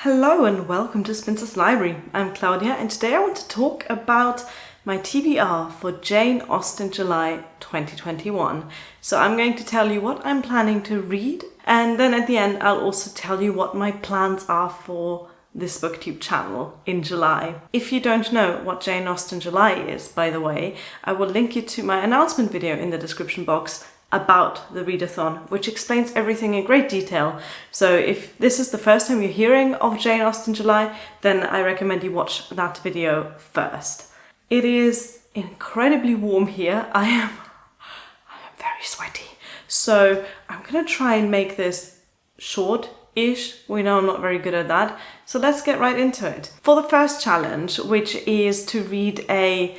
Hello and welcome to Spinster's Library. I'm Claudia and today I want to talk about my TBR for Jane Austen July 2021. So I'm going to tell you what I'm planning to read, and then at the end I'll also tell you what my plans are for this booktube channel in July. If you don't know what Jane Austen July is, by the way, I will link you to my announcement video in the description box about the readathon, which explains everything in great detail. So if this is the first time you're hearing of Jane Austen July, then I recommend you watch that video first. It is incredibly warm here. I am very sweaty. So I'm gonna try and make this short-ish. We know I'm not very good at that. So let's get right into it. For the first challenge, which is to read a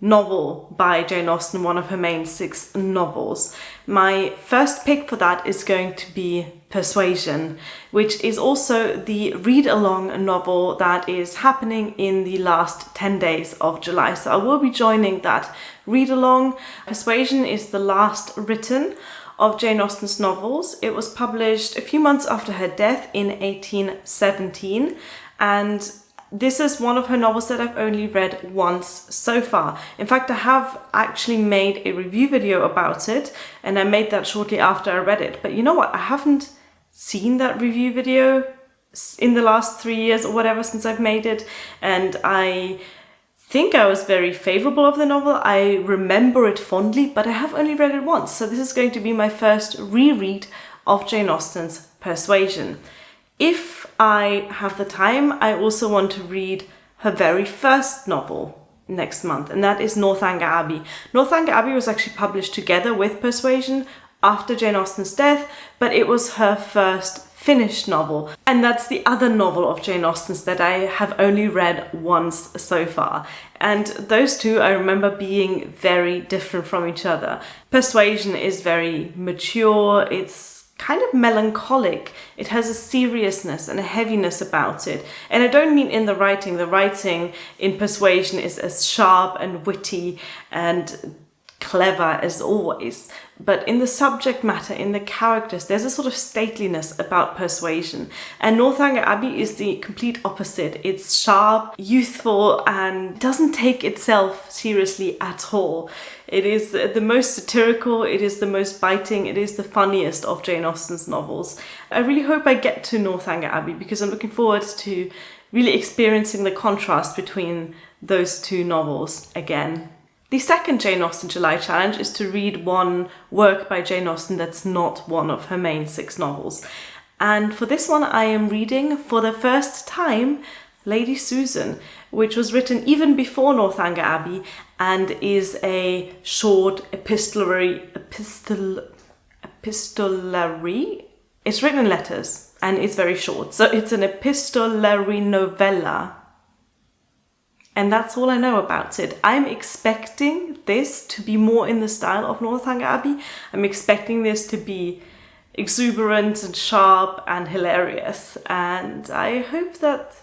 novel by Jane Austen, one of her main 6 novels. My first pick for that is going to be Persuasion, which is also the read-along novel that is happening in the last 10 days of July. So I will be joining that read-along. Persuasion is the last written of Jane Austen's novels. It was published a few months after her death in 1817, and this is one of her novels that I've only read once so far. In fact, I have actually made a review video about it, and I made that shortly after I read it. But you know what? I haven't seen that review video in the last 3 years or whatever since I've made it, and I think I was very favorable of the novel. I remember it fondly, but I have only read it once. So this is going to be my first reread of Jane Austen's Persuasion. If I have the time, I also want to read her very first novel next month, and that is Northanger Abbey. Northanger Abbey was actually published together with Persuasion after Jane Austen's death, but it was her first finished novel. And that's the other novel of Jane Austen's that I have only read once so far. And those two I remember being very different from each other. Persuasion is very mature, it's kind of melancholic. It has a seriousness and a heaviness about it. And I don't mean in the writing. The writing in Persuasion is as sharp and witty and clever as always. But in the subject matter, in the characters, there's a sort of stateliness about Persuasion. And Northanger Abbey is the complete opposite. It's sharp, youthful, and doesn't take itself seriously at all. It is the most satirical, it is the most biting, it is the funniest of Jane Austen's novels. I really hope I get to Northanger Abbey because I'm looking forward to really experiencing the contrast between those two novels again. The second Jane Austen July challenge is to read one work by Jane Austen that's not one of her main 6 novels. And for this one I am reading for the first time Lady Susan, which was written even before Northanger Abbey and is a short epistolary. It's written in letters and it's very short. So it's an epistolary novella. And that's all I know about it. I'm expecting this to be more in the style of Northanger Abbey. I'm expecting this to be exuberant and sharp and hilarious. And I hope that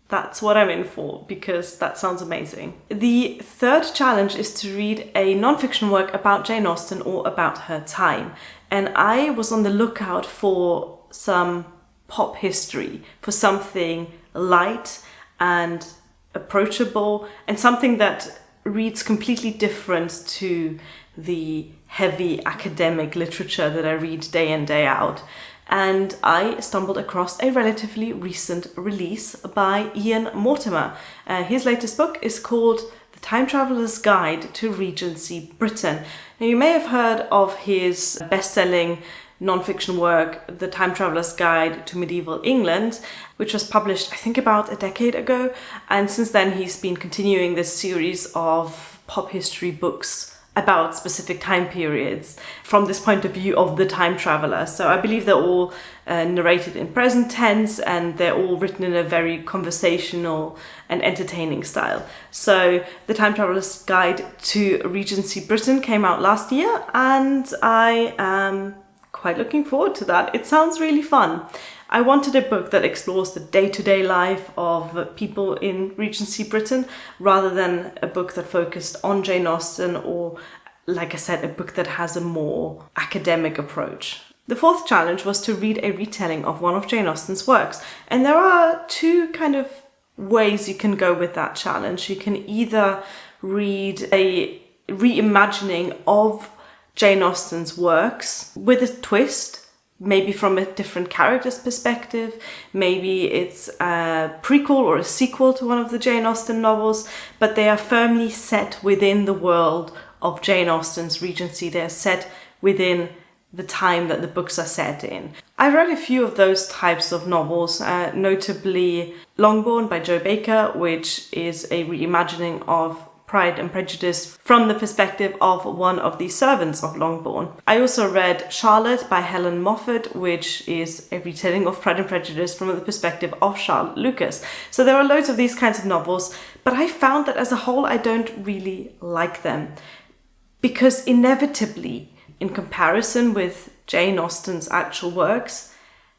that's what I'm in for, because that sounds amazing. The third challenge is to read a non-fiction work about Jane Austen or about her time. And I was on the lookout for some pop history, for something light and approachable, and something that reads completely different to the heavy academic literature that I read day in, day out. And I stumbled across a relatively recent release by Ian Mortimer. His latest book is called The Time Traveller's Guide to Regency Britain. Now, you may have heard of his best-selling non-fiction work, The Time Traveller's Guide to Medieval England, which was published, I think, about a decade ago. And since then, he's been continuing this series of pop history books about specific time periods from this point of view of the time traveler. So I believe they're all narrated in present tense, and they're all written in a very conversational and entertaining style. So The Time Traveller's Guide to Regency Britain came out last year, and I am quite looking forward to that. It sounds really fun. I wanted a book that explores the day-to-day life of people in Regency Britain rather than a book that focused on Jane Austen or, like I said, a book that has a more academic approach. The fourth challenge was to read a retelling of one of Jane Austen's works. And there are two kind of ways you can go with that challenge. You can either read a reimagining of Jane Austen's works with a twist, maybe from a different character's perspective. Maybe it's a prequel or a sequel to one of the Jane Austen novels, but they are firmly set within the world of Jane Austen's Regency. They're set within the time that the books are set in. I read a few of those types of novels, notably Longbourn by Jo Baker, which is a reimagining of Pride and Prejudice from the perspective of one of the servants of Longbourn. I also read Charlotte by Helen Moffat, which is a retelling of Pride and Prejudice from the perspective of Charlotte Lucas. So there are loads of these kinds of novels, but I found that as a whole I don't really like them, because inevitably, in comparison with Jane Austen's actual works,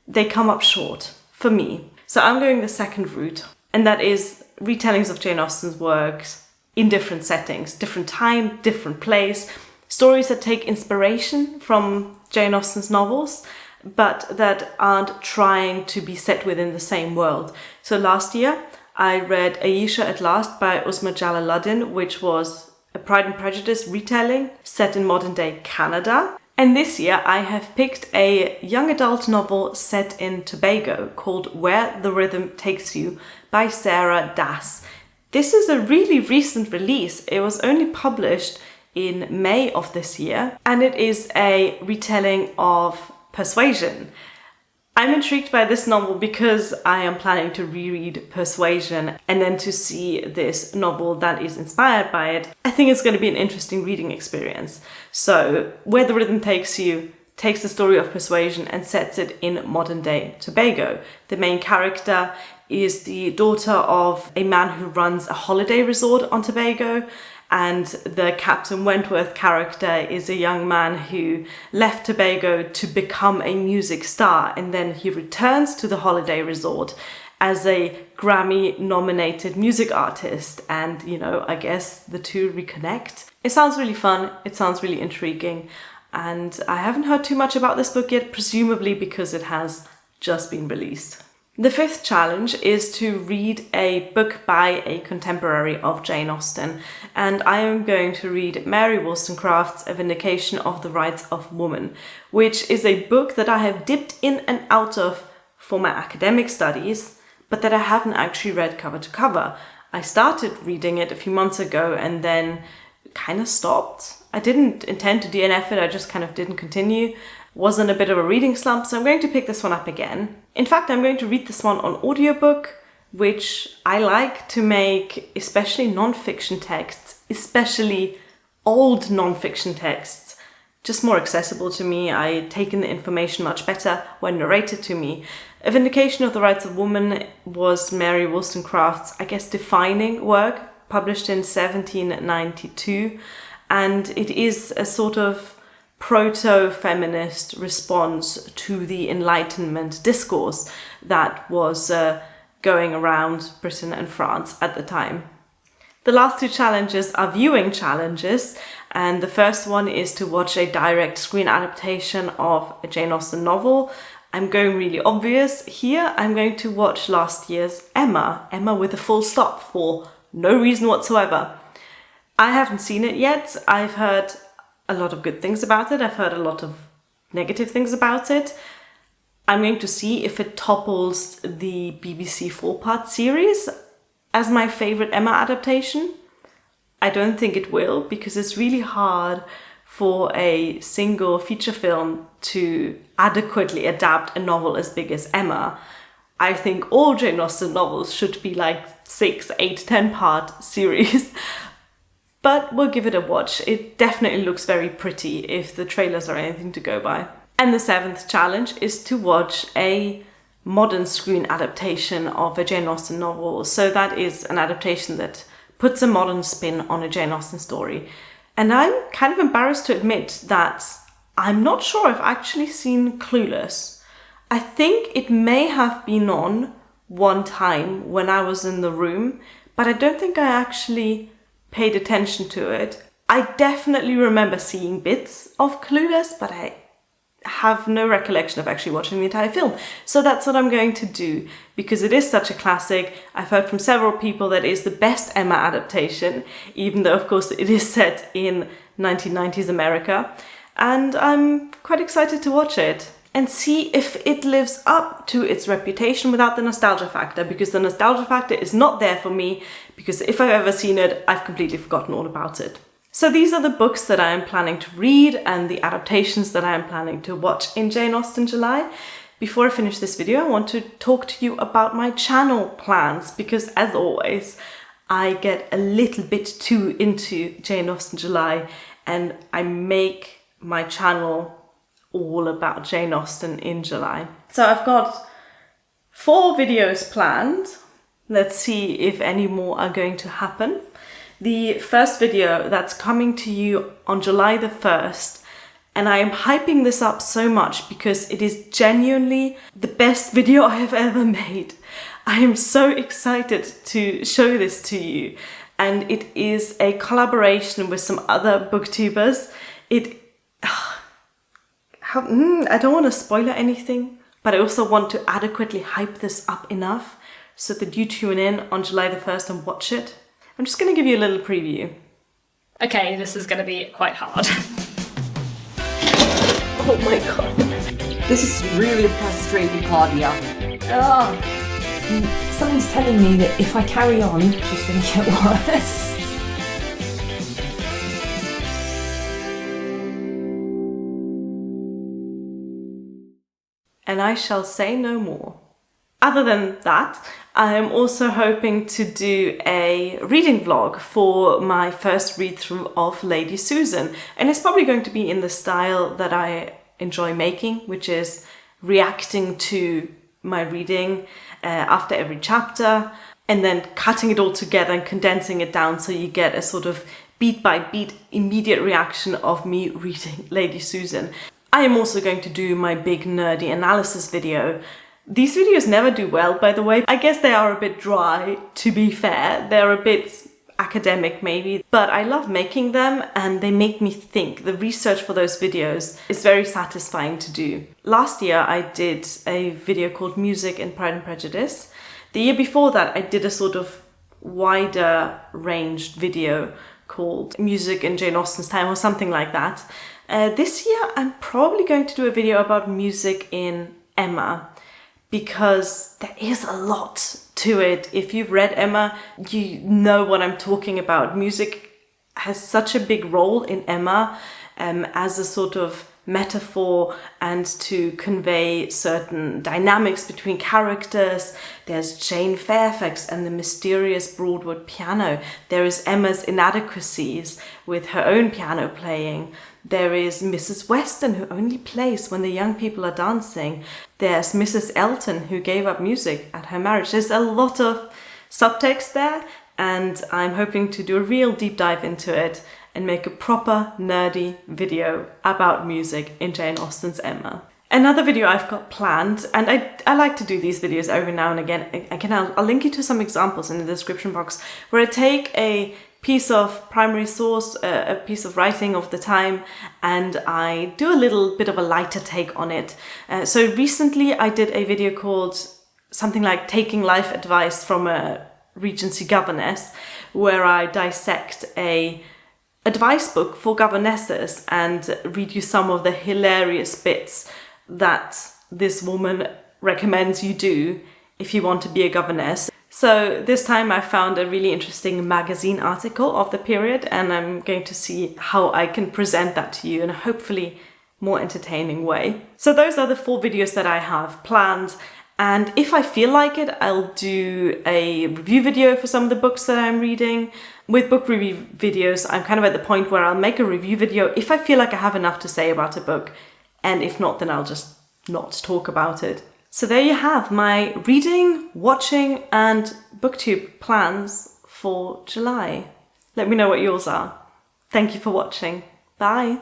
they come up short for me. So I'm going the second route, and that is retellings of Jane Austen's works in different settings, different time, different place, stories that take inspiration from Jane Austen's novels, but that aren't trying to be set within the same world. So last year, I read Ayesha at Last by Uzma Jalaluddin, which was a Pride and Prejudice retelling set in modern-day Canada. And this year I have picked a young adult novel set in Tobago called Where the Rhythm Takes You by Sarah Das. This is a really recent release. It was only published in May of this year, and it is a retelling of Persuasion. I'm intrigued by this novel because I am planning to reread Persuasion and then to see this novel that is inspired by it. I think it's going to be an interesting reading experience. So, Where the Rhythm Takes You takes the story of Persuasion and sets it in modern-day Tobago. The main character is the daughter of a man who runs a holiday resort on Tobago, and the Captain Wentworth character is a young man who left Tobago to become a music star, and then he returns to the holiday resort as a Grammy-nominated music artist, and, I guess the two reconnect. It sounds really fun, it sounds really intriguing, and I haven't heard too much about this book yet, presumably because it has just been released. The fifth challenge is to read a book by a contemporary of Jane Austen, and I am going to read Mary Wollstonecraft's A Vindication of the Rights of Woman, which is a book that I have dipped in and out of for my academic studies, but that I haven't actually read cover to cover. I started reading it a few months ago and then kind of stopped. I didn't intend to DNF it, I just kind of didn't continue. Was in a bit of a reading slump, so I'm going to pick this one up again. In fact, I'm going to read this one on audiobook, which I like to make especially non-fiction texts, especially old non-fiction texts, just more accessible to me. I take in the information much better when narrated to me. A Vindication of the Rights of Woman was Mary Wollstonecraft's, I guess, defining work, published in 1792, and it is a sort of proto-feminist response to the Enlightenment discourse that was going around Britain and France at the time. The last two challenges are viewing challenges, and the first one is to watch a direct screen adaptation of a Jane Austen novel. I'm going really obvious here. I'm going to watch last year's Emma with a full stop for no reason whatsoever. I haven't seen it yet. I've heard a lot of good things about it. I've heard a lot of negative things about it. I'm going to see if it topples the BBC 4-part series as my favorite Emma adaptation. I don't think it will, because it's really hard for a single feature film to adequately adapt a novel as big as Emma. I think all Jane Austen novels should be like 6, 8, 10-part series. But we'll give it a watch. It definitely looks very pretty if the trailers are anything to go by. And the seventh challenge is to watch a modern screen adaptation of a Jane Austen novel. So that is an adaptation that puts a modern spin on a Jane Austen story. And I'm kind of embarrassed to admit that I'm not sure I've actually seen Clueless. I think it may have been on one time when I was in the room, but I don't think I actually paid attention to it. I definitely remember seeing bits of Clueless, but I have no recollection of actually watching the entire film. So that's what I'm going to do, because it is such a classic. I've heard from several people that it is the best Emma adaptation, even though of course it is set in 1990s America. And I'm quite excited to watch it and see if it lives up to its reputation without the nostalgia factor, because the nostalgia factor is not there for me, because if I've ever seen it, I've completely forgotten all about it. So these are the books that I am planning to read and the adaptations that I am planning to watch in Jane Austen July. Before I finish this video, I want to talk to you about my channel plans, because as always, I get a little bit too into Jane Austen July and I make my channel all about Jane Austen in July. So I've got 4 videos planned. Let's see if any more are going to happen. The first video that's coming to you on July the 1st, and I am hyping this up so much because it is genuinely the best video I have ever made. I am so excited to show this to you, and it is a collaboration with some other booktubers. I don't want to spoil anything, but I also want to adequately hype this up enough so that you tune in on July the 1st and watch it. I'm just going to give you a little preview. Okay, this is going to be quite hard. Oh my god. This is really frustrating, Claudia. Something's telling me that if I carry on, she's going to get worse. And I shall say no more. Other than that, I am also hoping to do a reading vlog for my first read-through of Lady Susan. And it's probably going to be in the style that I enjoy making, which is reacting to my reading after every chapter, and then cutting it all together and condensing it down so you get a sort of beat-by-beat immediate reaction of me reading Lady Susan. I am also going to do my big nerdy analysis video. These videos never do well, by the way. I guess they are a bit dry, to be fair. They're a bit academic, maybe, but I love making them and they make me think. The research for those videos is very satisfying to do. Last year, I did a video called Music in Pride and Prejudice. The year before that, I did a sort of wider ranged video called Music in Jane Austen's Time or something like that. This year, I'm probably going to do a video about music in Emma, because there is a lot to it. If you've read Emma, you know what I'm talking about. Music has such a big role in Emma as a sort of metaphor and to convey certain dynamics between characters. There's Jane Fairfax and the mysterious Broadwood piano. There is Emma's inadequacies with her own piano playing. There is Mrs. Weston, who only plays when the young people are dancing. There's Mrs. Elton, who gave up music at her marriage. There's a lot of subtext there, and I'm hoping to do a real deep dive into it and make a proper nerdy video about music in Jane Austen's Emma. Another video I've got planned, and I like to do these videos every now and again. I'll link you to some examples in the description box, where I take a piece of primary source, a piece of writing of the time, and I do a little bit of a lighter take on it. So recently I did a video called something like Taking Life Advice from a Regency Governess, where I dissect a advice book for governesses and read you some of the hilarious bits that this woman recommends you do if you want to be a governess. So this time I found a really interesting magazine article of the period, and I'm going to see how I can present that to you in a hopefully more entertaining way. So those are the 4 videos that I have planned, and if I feel like it, I'll do a review video for some of the books that I'm reading. With book review videos, I'm kind of at the point where I'll make a review video if I feel like I have enough to say about a book, and if not, then I'll just not talk about it. So there you have my reading, watching and booktube plans for July. Let me know what yours are. Thank you for watching. Bye.